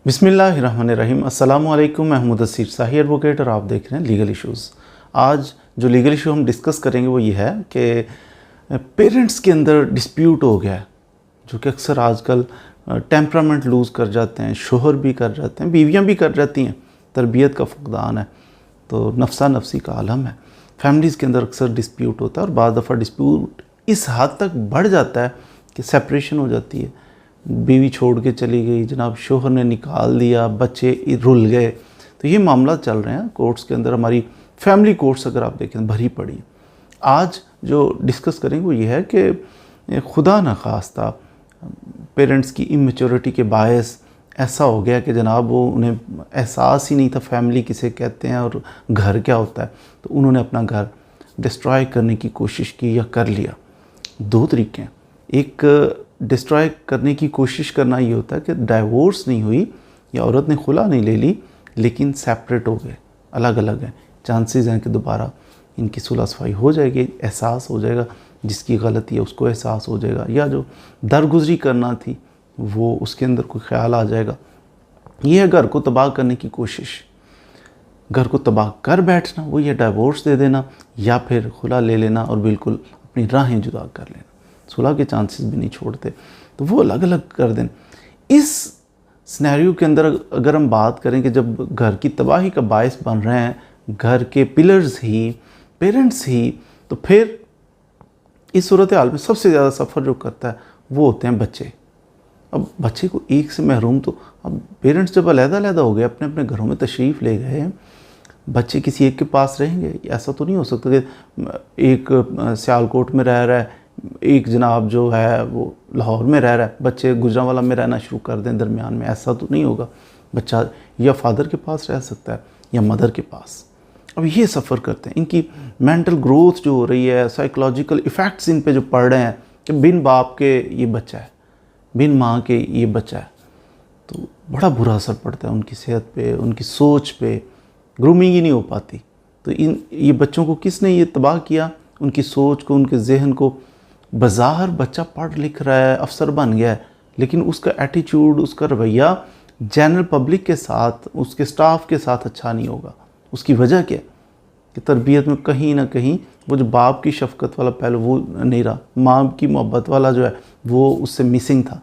बिस्मिल्लाहिर्रहमानिर्रहीम। अस्सलामु अलैकुम। मैं मुदस्सिर शाही एडवोकेट और आप देख रहे हैं लीगल इश्यूज़। आज जो लीगल इशू हम डिस्कस करेंगे वो ये है कि पेरेंट्स के अंदर डिस्प्यूट हो गया है, जो कि अक्सर आजकल टेम्परामेंट लूज़ कर जाते हैं, शोहर भी कर जाते हैं, बीवियाँ भी कर जाती हैं, तरबियत का फुकदान है, तो नफ्सा नफसी का आलम है। फैमिलीज़ के अंदर अक्सर डिस्प्यूट होता है और बाद दफ़ा डिस्प्यूट इस हद तक बढ़ जाता है कि सेपरेशन हो जाती है। बीवी छोड़ के चली गई, जनाब शोहर ने निकाल दिया, बच्चे रुल गए। तो ये मामला चल रहे हैं कोर्ट्स के अंदर। हमारी फैमिली कोर्ट्स अगर आप देखें भरी पड़ी है। आज जो डिस्कस करेंगे वो ये है कि खुदा न खास्ता पेरेंट्स की इमेच्योरिटी के बायस ऐसा हो गया कि जनाब वो उन्हें एहसास ही नहीं था फैमिली किसे कहते हैं और घर क्या होता है, तो उन्होंने अपना घर डिस्ट्रॉय करने की कोशिश की या कर लिया। दो तरीके हैं। एक डिस्ट्रॉय करने की कोशिश करना ये होता है कि डाइवोर्स नहीं हुई या औरत ने खुला नहीं ले ली, लेकिन सेपरेट हो गए, अलग अलग हैं, चांसेस हैं कि दोबारा इनकी सुलह सफाई हो जाएगी, एहसास हो जाएगा, जिसकी गलती है उसको एहसास हो जाएगा, या जो दरगुजरी करना थी वो उसके अंदर कोई ख्याल आ जाएगा। ये है घर को तबाह करने की कोशिश। घर को तबाह कर बैठना वो ये डाइवोर्स दे देना या फिर खुला ले लेना और बिल्कुल अपनी राहें जुदा कर लेना, सुलह के चांसेस भी नहीं छोड़ते, तो वो अलग अलग कर दें। इस सिनेरियो के अंदर अगर हम बात करें कि जब घर की तबाही का बायस बन रहे हैं घर के पिलर्स ही, पेरेंट्स ही, तो फिर इस सूरत हाल में सबसे ज़्यादा सफ़र जो करता है वो होते हैं बच्चे। अब बच्चे को एक से महरूम, तो अब पेरेंट्स जब अलग-अलग हो गए, अपने अपने घरों में तशरीफ़ ले गए, बच्चे किसी एक के पास रहेंगे, ऐसा तो नहीं हो सकता कि एक सियालकोट में रह रहा है, एक जनाब जो है वो लाहौर में रह रहा है, बच्चे गुजरांवाला में रहना शुरू कर दें दरमियान में, ऐसा तो नहीं होगा। बच्चा या फादर के पास रह सकता है या मदर के पास। अब ये सफ़र करते हैं, इनकी मेंटल ग्रोथ जो हो रही है, साइकोलॉजिकल इफ़ेक्ट्स इन पे जो पड़ रहे हैं कि बिन बाप के ये बच्चा है, बिन माँ के ये बच्चा है, तो बड़ा बुरा असर पड़ता है उनकी सेहत पे, उनकी सोच पे, ग्रूमिंग ही नहीं हो पाती। तो ये बच्चों को किसने ये तबाह किया? उनकी सोच को, उनके जहन को। बाज़ाहिर बच्चा पढ़ लिख रहा है, अफसर बन गया है, लेकिन उसका एटीट्यूड, उसका रवैया जनरल पब्लिक के साथ, उसके स्टाफ के साथ अच्छा नहीं होगा। उसकी वजह क्या है कि तरबियत में कहीं ना कहीं वो जो बाप की शफ़क़त वाला पहलू वो नहीं रहा, माँ की मोहब्बत वाला जो है वो उससे मिसिंग था।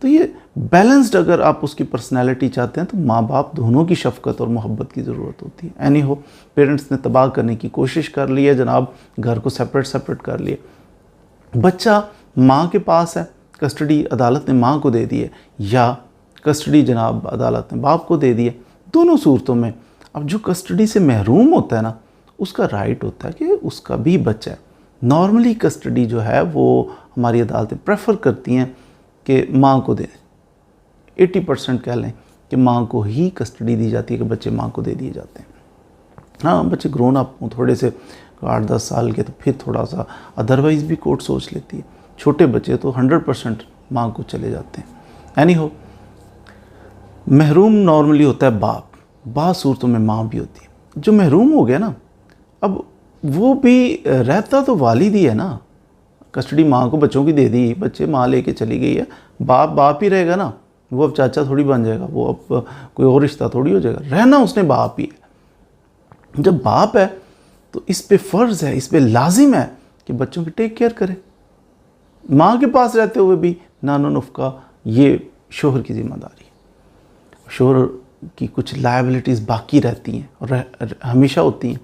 तो ये बैलेंस्ड अगर आप उसकी पर्सनैलिटी चाहते हैं तो माँ बाप दोनों की शफ़क़त और मोहब्बत की ज़रूरत होती है। एनी हो, पेरेंट्स ने तबाह करने की कोशिश कर ली है जनाब, घर को सेपरेट कर लिए। बच्चा माँ के पास है, कस्टडी अदालत ने माँ को दे दी है, या कस्टडी जनाब अदालत ने बाप को दे दी है। दोनों सूरतों में अब जो कस्टडी से महरूम होता है ना, उसका राइट होता है कि उसका भी बच्चा है। नॉर्मली कस्टडी जो है वो हमारी अदालतें प्रेफर करती हैं कि माँ को दें। 80% कह लें कि माँ को ही कस्टडी दी जाती है, कि बच्चे माँ को दे दिए जाते हैं। हाँ, बच्चे ग्रोन अप हों थोड़े से 8-10 साल के, तो फिर थोड़ा सा अदरवाइज़ भी कोर्ट सोच लेती है। छोटे बच्चे तो 100% माँ को चले जाते हैं। यानी हो, महरूम नॉर्मली होता है बाप, बाद सूरतों में माँ भी होती है। जो महरूम हो गया ना, अब वो भी रहता तो वालिद ही है ना। कस्टडी माँ को बच्चों की दे दी, बच्चे माँ लेके चली गई है, बाप ही रहेगा ना। वो अब चाचा थोड़ी बन जाएगा, वो अब कोई और रिश्ता थोड़ी हो जाएगा, रहना उसने बाप ही है। जब बाप है तो इस पे फ़र्ज़ है, इस पे लाजिम है कि बच्चों की टेक केयर करे। माँ के पास रहते हुए भी नानो नुफ़का ये शोहर की ज़िम्मेदारी है। शोहर की कुछ लायबिलिटीज़ बाकी रहती हैं और हमेशा होती हैं।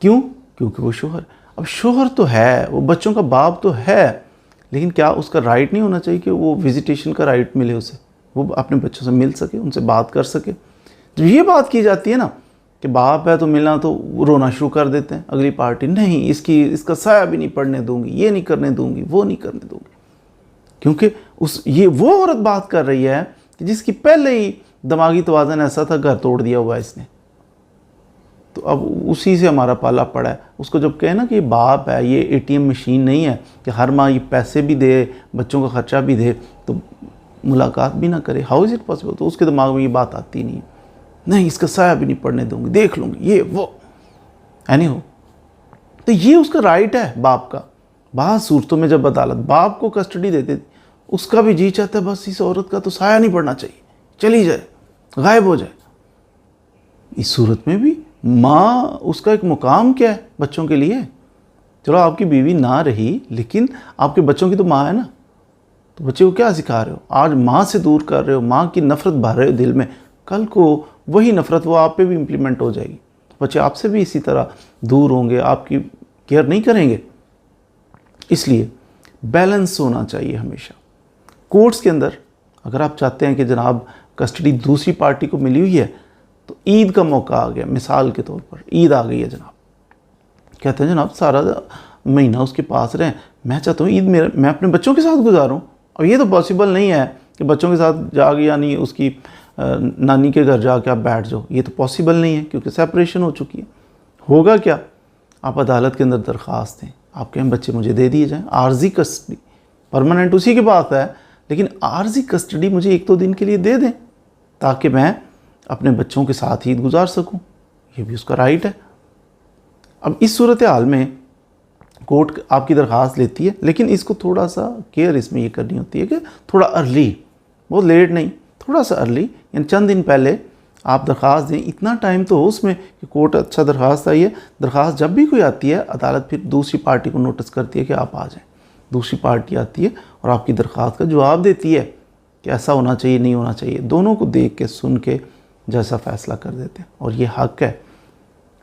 क्यों? क्योंकि वो शोहर। अब शोहर तो है, वो बच्चों का बाप तो है, लेकिन क्या उसका राइट नहीं होना चाहिए कि वो विजिटेशन का राइट मिले उसे, वो अपने बच्चों से मिल सके, उनसे बात कर सके? जब ये बात की जाती है ना कि बाप है तो मिलना, तो रोना शुरू कर देते हैं अगली पार्टी, नहीं इसका साया भी नहीं पड़ने दूंगी, ये नहीं करने दूंगी, वो नहीं करने दूंगी। क्योंकि वो औरत बात कर रही है कि जिसकी पहले ही दिमागी तवाज़न ऐसा था, घर तोड़ दिया हुआ इसने, तो अब उसी से हमारा पाला पड़ा है। उसको जब कहे ना कि ये बाप है, ये ATM मशीन नहीं है कि हर माह ये पैसे भी दे, बच्चों का ख़र्चा भी दे, तो मुलाकात भी ना करे, हाउ इज़ इट पॉसिबल? तो उसके दिमाग में ये बात आती नहीं है, नहीं इसका साया भी नहीं पड़ने दूंगी, देख लूँगी, ये वो है नहीं हो। तो ये उसका राइट है बाप का। बाद सूरतों में जब अदालत बाप को कस्टडी दे देती, उसका भी जी चाहता है बस इस औरत का तो साया नहीं पड़ना चाहिए, चली जाए, गायब हो जाए। इस सूरत में भी माँ, उसका एक मुकाम क्या है बच्चों के लिए। चलो आपकी बीवी ना रही, लेकिन आपके बच्चों की तो माँ है ना, तो बच्चे को क्या सिखा रहे हो? आज माँ से दूर कर रहे हो, माँ की नफ़रत भर रहे हो दिल में, कल को वही नफ़रत वो आप पे भी इम्प्लीमेंट हो जाएगी, तो बच्चे आपसे भी इसी तरह दूर होंगे, आपकी केयर नहीं करेंगे। इसलिए बैलेंस होना चाहिए हमेशा। कोर्ट्स के अंदर अगर आप चाहते हैं कि जनाब कस्टडी दूसरी पार्टी को मिली हुई है, तो ईद का मौका आ गया, मिसाल के तौर पर ईद आ गई है जनाब, कहते हैं जनाब सारा महीना उसके पास रहें, मैं चाहता हूँ ईद मैं अपने बच्चों के साथ गुजारूँ। और ये तो पॉसिबल नहीं है कि बच्चों के साथ जाके यानी उसकी नानी के घर जाके आप बैठ जाओ, ये तो पॉसिबल नहीं है क्योंकि सेपरेशन हो चुकी है। होगा क्या, आप अदालत के अंदर दरख्वास्त दें, आप कहें बच्चे मुझे दे दिए जाएँ, आर्जी कस्टडी, परमानेंट उसी के पास है, लेकिन आर्जी कस्टडी मुझे 1-2 दिन के लिए दे दें ताकि मैं अपने बच्चों के साथ ईद गुजार सकूँ, ये भी उसका राइट है। अब इस सूरत हाल में कोर्ट आपकी दरख्वास्त लेती है, लेकिन इसको थोड़ा सा केयर इसमें ये करनी होती है कि थोड़ा अर्ली, बहुत लेट नहीं, थोड़ा सा अर्ली, यानी चंद दिन पहले आप दरख्वास्त दें। इतना टाइम तो हो उसमें कि कोर्ट अच्छा दरख्वास्त आई है, दरख्वास्त जब भी कोई आती है अदालत फिर दूसरी पार्टी को नोटिस करती है कि आप आ जाएँ। दूसरी पार्टी आती है और आपकी दरख्वास्त का जवाब देती है कि ऐसा होना चाहिए, नहीं होना चाहिए। दोनों को देख के सुन के जैसा फ़ैसला कर देते हैं। और ये हक़ है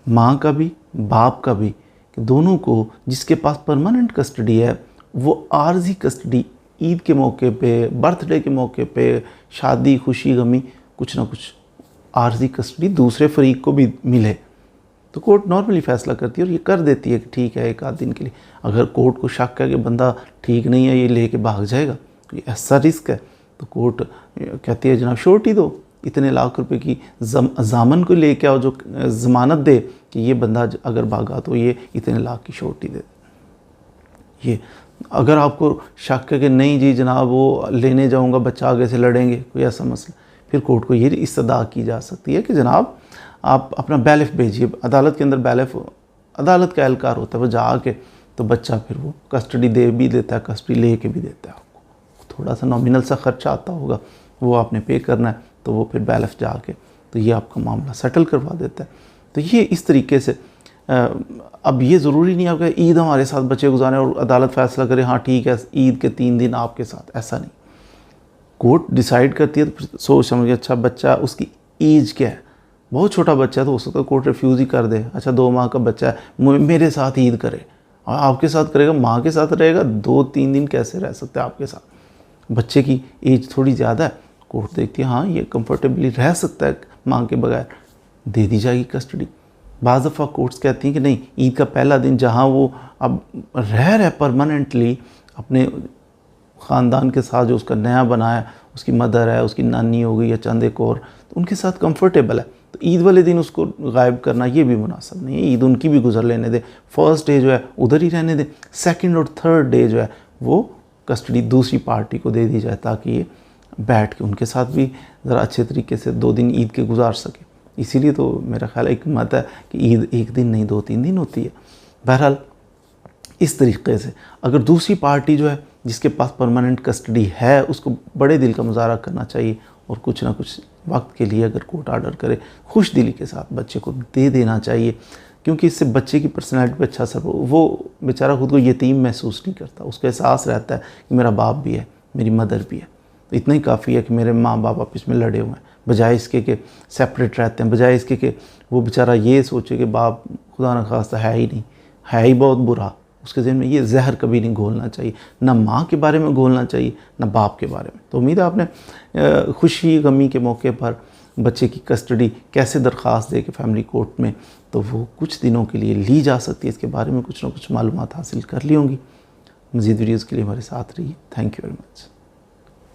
माँ का भी बाप का भी कि दोनों को, जिसके पास परमानेंट कस्टडी है, वो आर्जी कस्टडी ईद के मौके पे, बर्थडे के मौके पे, शादी खुशी गमी, कुछ ना कुछ आर्जी कस्टडी दूसरे फरीक को भी मिले। तो कोर्ट नॉर्मली फ़ैसला करती है और ये कर देती है कि ठीक है 1 आध दिन के लिए। अगर कोर्ट को शक है कि बंदा ठीक नहीं है, ये लेके भाग जाएगा, तो ऐसा रिस्क है, तो कोर्ट कहती है जनाब श्योरिटी दो, इतने लाख रुपए की ज़ामन को लेके आओ जो ज़मानत दे कि ये बंदा अगर भागा तो ये इतने लाख की श्योरिटी दे। ये अगर आपको शक है कि नहीं जी जनाब वो लेने जाऊंगा बच्चा आगे से लड़ेंगे, कोई ऐसा मसला, फिर कोर्ट को ये इस्तदा की जा सकती है कि जनाब आप अपना बैलेफ भेजिए अदालत के अंदर। बैलेफ अदालत का एहलकार होता है, वो जाके तो बच्चा फिर वो कस्टडी दे भी देता है, कस्टडी ले के भी देता है। आपको थोड़ा सा नॉमिनल सा खर्चा आता होगा, वो आपने पे करना है, तो वो फिर बैलेफ जाके तो ये आपका मामला सेटल करवा देता है। तो ये इस तरीके से अब ये ज़रूरी नहीं है कि ईद हमारे साथ बच्चे गुजारें और अदालत फ़ैसला करे हाँ ठीक है ईद के 3 दिन आपके साथ, ऐसा नहीं। कोर्ट डिसाइड करती है तो सोच समझ के, अच्छा बच्चा उसकी एज क्या है, बहुत छोटा बच्चा है तो हो सकता है कोर्ट रिफ्यूज़ ही कर दे। अच्छा 2 माह का बच्चा है, मेरे साथ ईद करे, और आपके साथ करेगा, माँ के साथ रहेगा, 2-3 दिन कैसे रह सकते हैं आपके साथ। बच्चे की एज थोड़ी ज़्यादा है, कोर्ट देखती है हाँ ये कंफर्टेबली रह सकता है माँ के बगैर, दे दी जाएगी कस्टडी। बाज़ दफ़ा कोर्ट्स कहती हैं कि नहीं, ईद का पहला दिन जहाँ वो अब रह रहा है परमानेंटली अपने ख़ानदान के साथ, जो उसका नया बनाया, उसकी मदर है, उसकी नानी हो गई या चंद एक और, तो उनके साथ कंफर्टेबल है, तो ईद वाले दिन उसको गायब करना ये भी मुनासिब नहीं है। ईद उनकी भी गुजर लेने दे, फर्स्ट डे जो है उधर ही रहने दे, सेकंड और थर्ड डे जो है वो कस्टडी दूसरी पार्टी को दे दी जाए ताकि ये बैठ के उनके साथ भी ज़रा अच्छे तरीके से 2 दिन ईद के गुजार सके। इसीलिए तो मेरा ख्याल एक मत है कि ईद 1 दिन नहीं 2-3 दिन होती है। बहरहाल इस तरीके से अगर दूसरी पार्टी जो है जिसके पास परमानेंट कस्टडी है उसको बड़े दिल का मुजाहरा करना चाहिए और कुछ ना कुछ वक्त के लिए अगर कोर्ट आर्डर करे खुश दिली के साथ बच्चे को दे देना चाहिए, क्योंकि इससे बच्चे की पर्सनैलिटी पर अच्छा असर, वो बेचारा खुद को यतीम महसूस नहीं करता, उसका एहसास रहता है कि मेरा बाप भी है, मेरी मदर भी है, तो इतना ही काफ़ी है कि मेरे माँ बाप आपस में लड़े हुए हैं, बजाय इसके कि सेपरेट रहते हैं, बजाय इसके कि वो बेचारा ये सोचे कि बाप खुदा न खास्ता है ही नहीं, है ही बहुत बुरा, उसके ज़हन में ये जहर कभी नहीं घोलना चाहिए, ना माँ के बारे में घोलना चाहिए ना बाप के बारे में। तो उम्मीद है आपने खुशी गमी के मौके पर बच्चे की कस्टडी कैसे दरख्वास्त दे के फैमिली कोर्ट में, तो वो कुछ दिनों के लिए ली जा सकती है, इसके बारे में कुछ ना कुछ मालूमात हासिल कर ली होंगी। मज़ीद वीडियोज़ के लिए हमारे साथ रहिए। Thank you very much.